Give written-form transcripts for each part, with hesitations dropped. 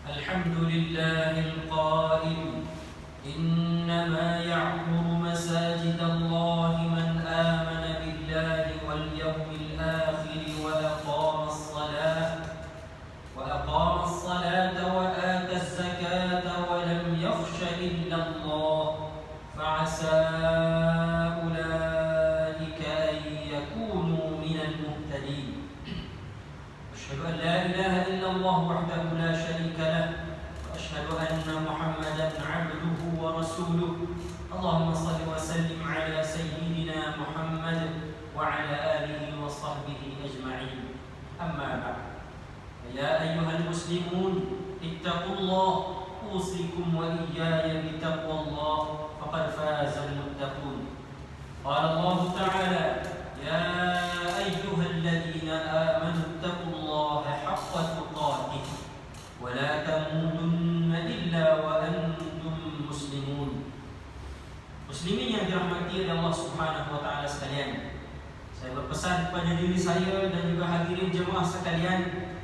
الحمد لله القائل إنما يعمر مساجد الله من آمن بالله واليوم الآخر وأقام الصلاة وآتى الزكاة ولم يخش إلا الله فعسى أولئك أن يكونوا من المهتدين. أشهد أن لا إله إلا الله وحده لا شريك له وأشهد أن محمدا عبده ورسوله. اللهم صل وسلم على سيدنا محمد وعلى آله وصحبه أجمعين. أما بعد، يا أيها المسلمون اتقوا الله، أوصيكم وإياي بتقوى الله فقد فاز المتقون. قال الله تعالى: يا أيها الذين آمنوا اتقوا الله حق تقاته ولا تموتن إلا وأنتم مسلمون. Muslimin yang dirahmati oleh Allah Subhanahu wa taala sekalian, saya berpesan kepada diri saya dan juga hadirin jemaah sekalian,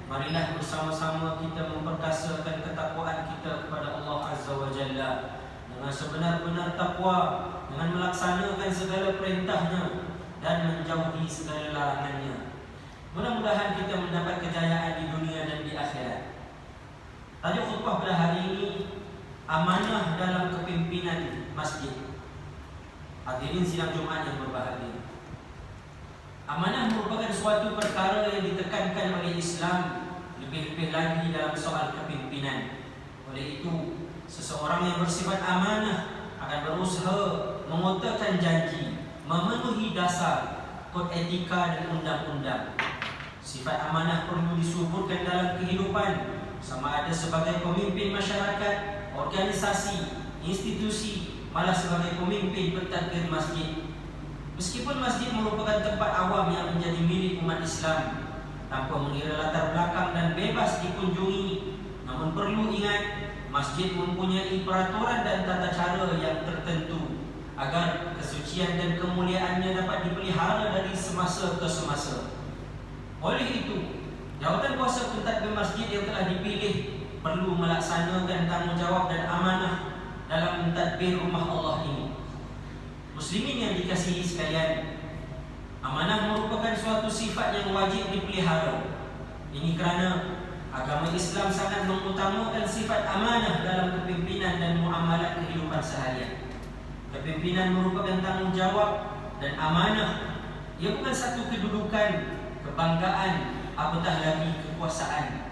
marilah bersama-sama kita memperkasakan ketakwaan kita kepada Allah Azza wa Jalla dengan sebenar-benar takwa, dengan melaksanakan segala perintahnya dan menjauhi segala larangannya. Mudah-mudahan kita mendapat kejayaan di dunia dan di akhirat. Tajuk khutbah pada hari ini, amanah dalam kepimpinan masjid. Hadirin sidang Jumat yang berbahagia, amanah merupakan suatu perkara yang ditekankan oleh Islam, lebih-lebih lagi dalam soal kepimpinan. Oleh itu, seseorang yang bersifat amanah akan berusaha mengotakkan janji, memenuhi dasar kod etika dan undang-undang. Sifat amanah perlu disuburkan dalam kehidupan, sama ada sebagai pemimpin masyarakat, organisasi, institusi, malah sebagai pemimpin pentadbir masjid. Meskipun masjid merupakan tempat awam yang menjadi milik umat Islam tanpa mengira latar belakang dan bebas dikunjungi, namun perlu ingat, masjid mempunyai peraturan dan tata cara yang tertentu agar kesucian dan kemuliaannya dapat dipelihara dari semasa ke semasa. Oleh itu, jawatan kuasa pentadbir masjid yang telah dipilih perlu melaksanakan tanggungjawab dan amanah dalam mentadbir rumah Allah ini. Muslimin yang dikasihi sekalian, amanah merupakan suatu sifat yang wajib dipelihara. Ini kerana agama Islam sangat mengutamakan sifat amanah dalam kepimpinan dan muamalat kehidupan seharian. Kepimpinan merupakan tanggungjawab dan amanah. Ia bukan satu kedudukan, kebanggaan, apatah lagi kekuasaan.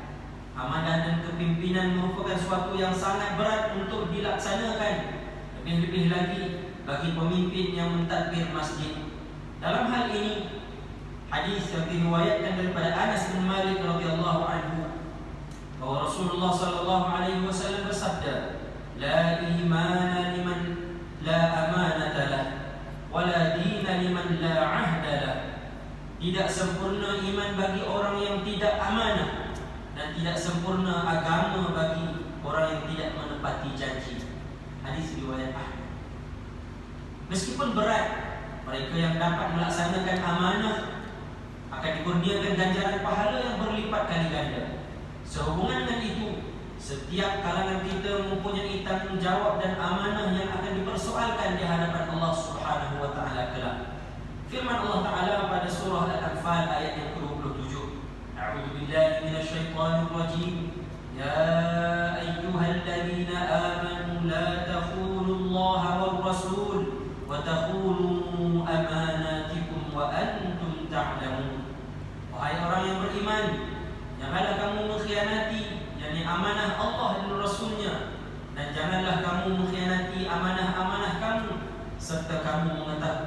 Amanah dan kepimpinan merupakan suatu yang sangat berat untuk dilaksanakan, lebih-lebih lagi bagi pemimpin yang mentadbir masjid. Dalam hal ini, hadis yang diriwayatkan daripada Anas bin Malik radhiyallahu anhu bahwa Rasulullah sallallahu alaihi wasallam bersabda, "La imana liman la amanata lah, wa la dina liman la ahda lah." Tidak sempurna iman bagi orang yang tidak amanah, dan tidak sempurna agama bagi orang yang tidak menepati janji. Hadis riwayat Ahmad. Meskipun berat, mereka yang dapat melaksanakan amanah akan dikurniakan ganjaran pahala yang berlipat kali ganda. Sehubungan dengan itu, setiap kalangan kita mempunyai tanggungjawab dan amanah yang akan dipersoalkan di hadapan Allah Subhanahu wa taala kelak. Firman Allah Taala pada surah Al-Anfal ayat yang ke-27. A'udzu billahi minasyaitonir rajim. Ya ayyuhalladzina amanu la takhunu-Allaha war rasul wa takhunu amanatikum wa antum ta'lamun. Wahai orang yang beriman, janganlah kamu mengkhianati yakni amanah Allah dan Rasulnya, dan janganlah kamu mengkhianati amanah-amanah kamu serta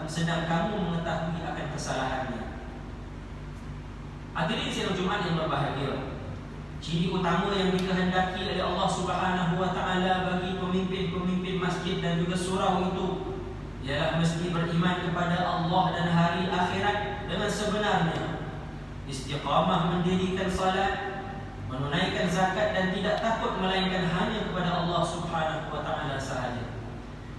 sedang kamu mengetahui akan kesalahannya. Hadirin sidang Jumat yang berbahagia, ciri utama yang dikehendaki oleh Allah Subhanahu wa taala bagi pemimpin-pemimpin masjid dan juga surau itu ialah mesti beriman kepada Allah dan hari akhirat dengan sebenarnya, istiqamah mendirikan salat, menunaikan zakat dan tidak takut melainkan hanya kepada Allah Subhanahu wa taala sahaja.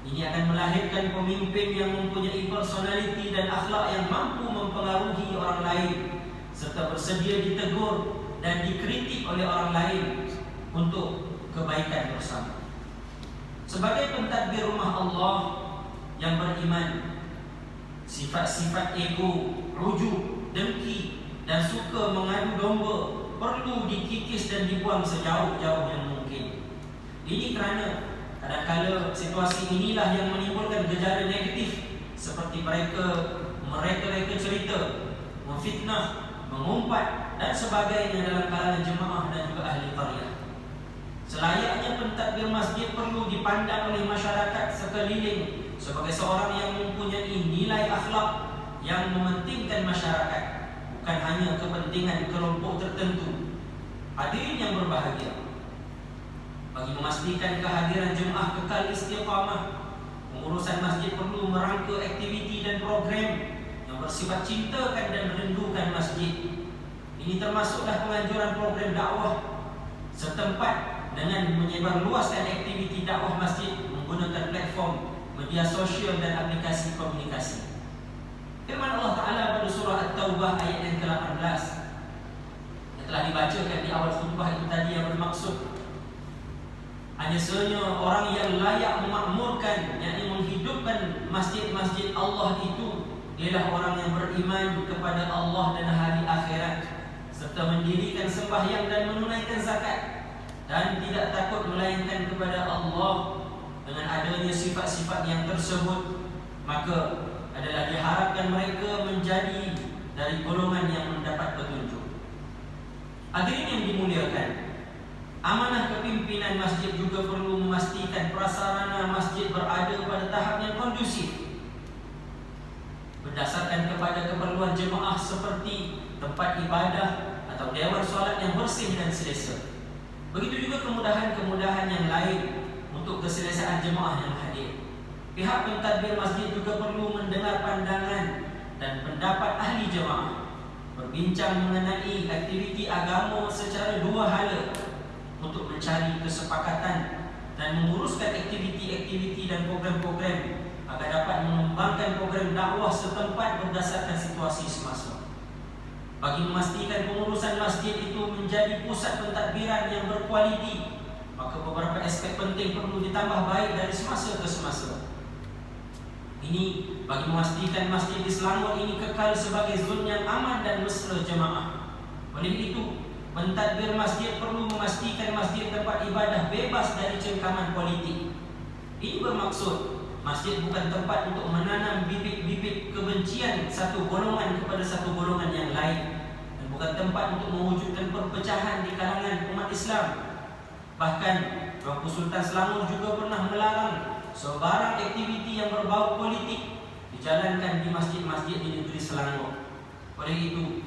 Ini akan melahirkan pemimpin yang mempunyai personaliti dan akhlak yang mampu mempengaruhi orang lain serta bersedia ditegur dan dikritik oleh orang lain untuk kebaikan bersama. Sebagai pentadbir rumah Allah yang beriman, sifat-sifat ego, ujub, dengki dan suka mengadu domba perlu dikikis dan dibuang sejauh-jauh yang mungkin. Ini kerana kadang-kala situasi inilah yang menimbulkan gejala negatif seperti mereka cerita, memfitnah, mengumpat dan sebagainya dalam kalangan jemaah dan juga ahli qaryah. Selayaknya pentadbir masjid perlu dipandang oleh masyarakat sekeliling sebagai seorang yang mempunyai nilai akhlak yang mementingkan masyarakat, bukan hanya kepentingan kelompok tertentu. Hadirin yang berbahagia, bagi memastikan kehadiran jemaah kekal istiqamah, pengurusan masjid perlu merangka aktiviti dan program yang bersifat cintakan dan merindukan masjid. Ini termasuklah penganjuran program dakwah setempat dengan menyebarluaskan aktiviti dakwah masjid menggunakan platform media sosial dan aplikasi komunikasi. Firman Allah Ta'ala pada surah At-Taubah ayat yang ke-18 yang telah dibacakan di awal khutbah itu tadi, yang bermaksud hanya sahaja orang yang layak memakmurkan, yakni menghidupkan masjid-masjid Allah itu ialah orang yang beriman kepada Allah dan hari akhirat, serta mendirikan sembahyang dan menunaikan zakat, dan tidak takut melainkan kepada Allah. Dengan adanya sifat-sifat yang tersebut, maka adalah diharapkan mereka menjadi dari golongan yang mendapat petunjuk. Hadirin yang dimuliakan, amanah kepimpinan masjid juga perlu memastikan prasarana masjid berada pada tahap yang kondusif berdasarkan kepada keperluan jemaah, seperti tempat ibadah atau dewan solat yang bersih dan selesa. Begitu juga kemudahan-kemudahan yang lain untuk keselesaan jemaah yang hadir. Pihak pentadbir masjid juga perlu mendengar pandangan dan pendapat ahli jemaah, berbincang mengenai aktiviti agama secara dua hala untuk mencari kesepakatan dan menguruskan aktiviti-aktiviti dan program-program agar dapat mengembangkan program dakwah setempat berdasarkan situasi semasa. Bagi memastikan pengurusan masjid itu menjadi pusat pentadbiran yang berkualiti, maka beberapa aspek penting perlu ditambah baik dari semasa ke semasa. Ini bagi memastikan masjid di Selangor ini kekal sebagai zon yang aman dan mesra jemaah. Oleh itu, pentadbir masjid perlu memastikan masjid tempat ibadah bebas dari cengkaman politik. Ini bermaksud masjid bukan tempat untuk menanam bibit-bibit kebencian satu golongan kepada satu golongan yang lain, dan bukan tempat untuk mewujudkan perpecahan di kalangan umat Islam. Bahkan Tuanku Sultan Selangor juga pernah melarang sebarang aktiviti yang berbau politik dijalankan di masjid-masjid di negeri Selangor. Oleh itu,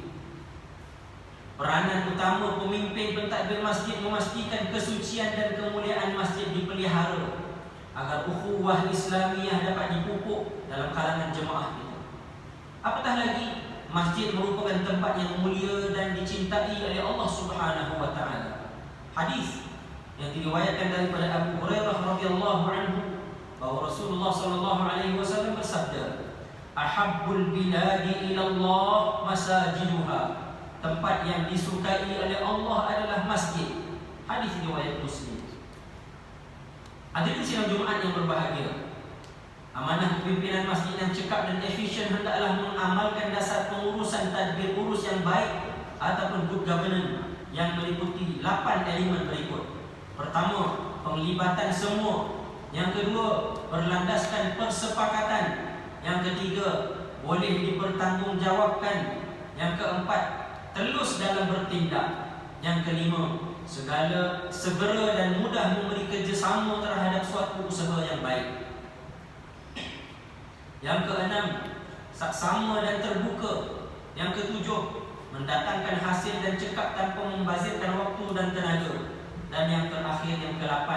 peranan utama pemimpin pentadbir masjid memastikan kesucian dan kemuliaan masjid dipelihara agar ukhuwah Islamiyah dapat dipupuk dalam kalangan jemaah kita. Apatah lagi, masjid merupakan tempat yang mulia dan dicintai oleh Allah Subhanahu wa taala. Hadis yang diriwayatkan daripada Abu Hurairah radhiyallahu anhu bahwa Rasulullah sallallahu alaihi wasallam bersabda, "Ahabbul biladi ila Allah masajiduha." Tempat yang disukai oleh Allah adalah masjid. Hadis riwayat Muslim. Hadirin sidang Jumaat yang berbahagia, amanah kepimpinan masjid yang cekap dan efisien hendaklah mengamalkan dasar pengurusan tadbir urus yang baik ataupun good governance yang meliputi 8 elemen berikut. Pertama, penglibatan semua. Yang kedua, berlandaskan persepakatan. Yang ketiga, boleh dipertanggungjawabkan. Yang keempat, telus dalam bertindak. Yang kelima, segera dan mudah memberi kerjasama terhadap suatu usaha yang baik. Yang keenam, saksama dan terbuka. Yang ketujuh, mendatangkan hasil dan cekap tanpa membazirkan waktu dan tenaga. Dan yang terakhir, yang ke-8,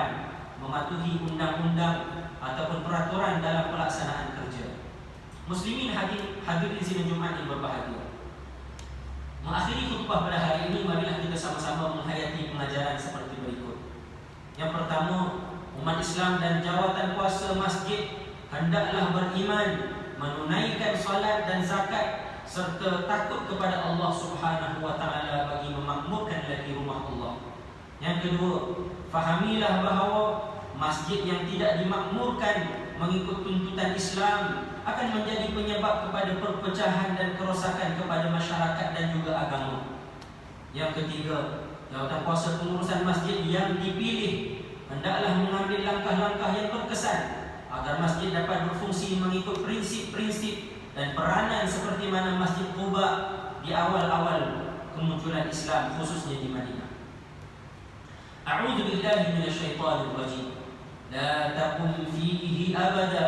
mematuhi undang-undang ataupun peraturan dalam pelaksanaan kerja. Muslimin hadirin sidang Jumaat yang berbahagia, mengakhiri khutbah pada hari ini, marilah kita sama-sama menghayati pengajaran seperti berikut. Yang pertama, umat Islam dan jawatan kuasa masjid hendaklah beriman, menunaikan salat dan zakat, serta takut kepada Allah Subhanahu wa taala bagi memakmurkan lagi rumah Allah. Yang kedua, fahamilah bahawa masjid yang tidak dimakmurkan mengikut tuntutan Islam akan menjadi penyebab kepada perpecahan dan kerosakan kepada masyarakat dan juga agama. Yang ketiga, jawatan kuasa pengurusan masjid yang dipilih hendaklah mengambil langkah-langkah yang berkesan agar masjid dapat berfungsi mengikut prinsip-prinsip dan peranan seperti mana Masjid Quba di awal-awal kemunculan Islam, khususnya di Madinah. A'udzu billahi minasyaitonir rajim. La taqum fihi abada.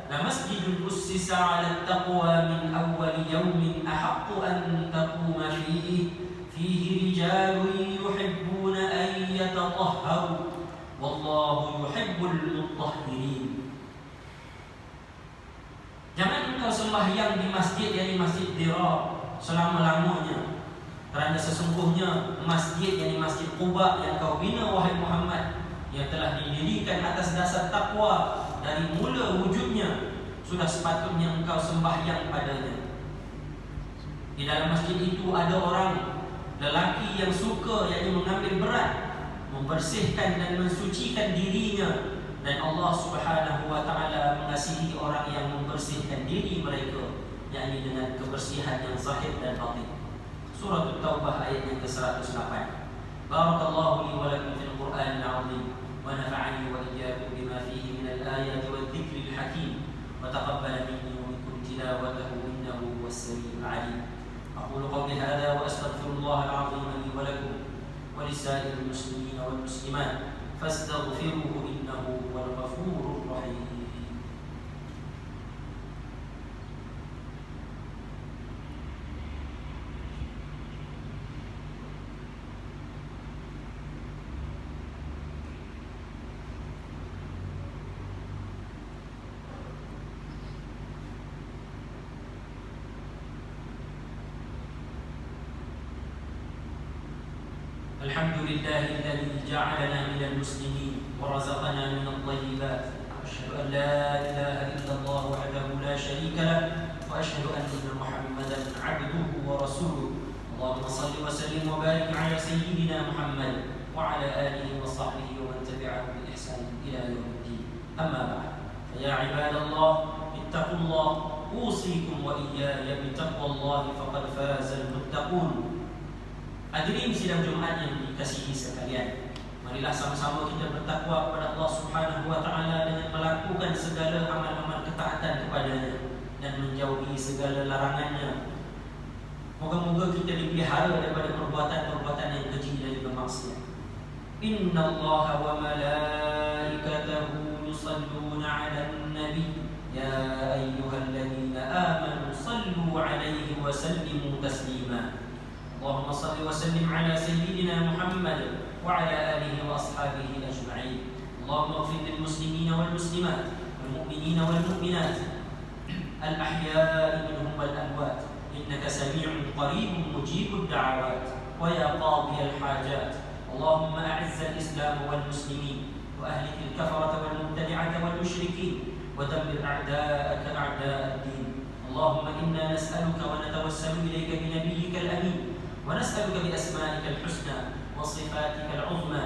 La masjidun ussisa 'ala at-taqwa min awwal yawmin ahaqqu an taquma fihi. Fihi rijalun yuhibbuna an yatatahharu. Wallahu yuhibbul mutahhirin. Jangan engkau sembahyang di masjid, yakni Masjid Dirar, selama-lamanya. Kerana sesungguhnya masjid, yakni Masjid Quba yang kau bina wahai Muhammad, yang telah didirikan atas dasar takwa dari mula wujudnya, sudah sepatutnya engkau sembahyang padanya. Di dalam masjid itu ada orang lelaki yang suka, yakni mengambil berat membersihkan dan mensucikan dirinya, dan Allah Subhanahu wa taala mengasihi orang yang membersihkan diri mereka, yakni dengan kebersihan yang zahir dan batin. Surah At-Taubah ayat yang ke-108. Barakallahu li wa lakum fil Qur'anil 'azim wa nafa'ani wa iyyakum bima fihi min al-ayati wadh-dhikril hakim wa taqabbala minni wa minkum tilawatahu innahu huwas samiul 'alim. Aqulu qawli hadha wa astaghfirullahal 'azim li wa lakum wa lisa'iril muslimin wal muslimat fastaghfiruhu innahu huwal ghafurur rahim. الحمد لله الذي جعلنا من المسلمين ورزقنا من الطيبات، وأشهد أن لا إله إلا الله وحده لا شريك له، وأشهد أن محمدا عبده ورسوله. اللهم صل وسلم وبارك على سيدنا محمد وعلى آله وصحبه ومن تبعه بإحسان إلى يوم الدين. أما بعد، فيا عباد الله اتقوا الله، أوصيكم وإياي بتقوى الله فقد فاز المتقون. Hadirin sidang Jumat yang dikasihi sekalian, marilah sama-sama kita bertakwa kepada Allah Subhanahu wa taala dengan melakukan segala amal-amal ketaatan kepadanya dan menjauhi segala larangannya. Moga-moga kita dipelihara daripada perbuatan-perbuatan yang keji dan bermaksiat. Innallaha wa malaikatahu yusalluna 'alan nabi ya ayyuhalladzina amanu sallu 'alaihi wa sallimu taslima. اللهم صل وسلم على سيدنا محمد وعلى آله وأصحابه أجمعين. اللهم اغفر للمسلمين والمسلمات والمؤمنين والمؤمنات الأحياء منهم والأموات إنك سميع قريب مجيب الدعوات ويا قاضي الحاجات. اللهم أعز الإسلام والمسلمين وأهلك الكفرة والمبتدعة والمشركين ودمر أعداءك أعداء الدين. اللهم إنا نسألك ونتوسل إليك بنبيك الأمين ونسألك بأسمائك الحسنى وصفاتك العظمى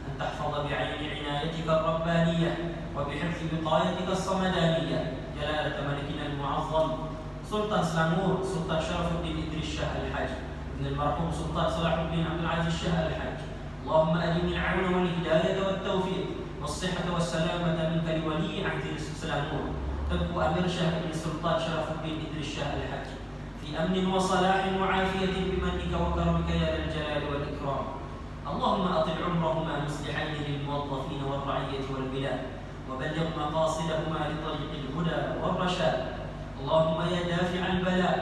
أن تحفظ بعين عنايتك الربانية وبحفظ وقايتك الصمدانية جلالة ملكنا المعظم سلطان سلامور سلطان شرف الدين إدريس شاه الحاج ابن المرحوم سلطان صلاح الدين عبد العزيز شاه الحاج. اللهم أدم العون والهداية والتوفيق والصحة والسلامة منك لولي عهد سلامور تبقى أمير شاه بن سلطان شرف الدين إدريس شاه الحاج في أمن وصلاح وعافية بمنك وكرمك يا ذا الجلال والإكرام. اللهم أطل عمرهما مصلحين للموظفين والرعية والبلاد وبلغ مقاصدهما لطريق الهدى والرشاد. اللهم يا دافع البلاء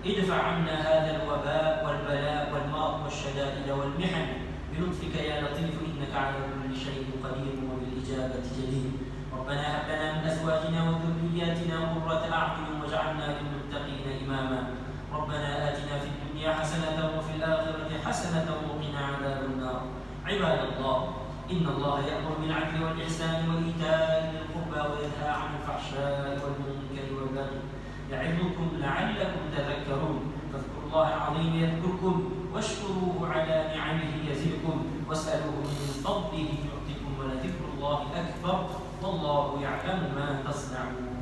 ادفع عنا هذا الوباء والبلاء والمرض والشدائد والمحن بلطفك يا لطيف إنك على كل شيء قدير وبالإجابة جدير. ربنا هب لنا من أزواجنا وذرياتنا قرة أعين واجعلنا للمتقين إماما. ربنا آتنا في الدنيا حسنة وفي الآخرة حسنة وقنا عذاب النار. عباد الله، إن الله يأمر بالعدل والإحسان وإيتاء ذي القربى وينهى عن الفحشاء والمنكر والبغي يعظكم لعلكم تذكرون. فاذكروا الله العظيم يذكركم واشكروه على نعمه يزدكم واسألوه من فضله يعطكم ولذكر الله أكبر والله يعلم ما تصنعون.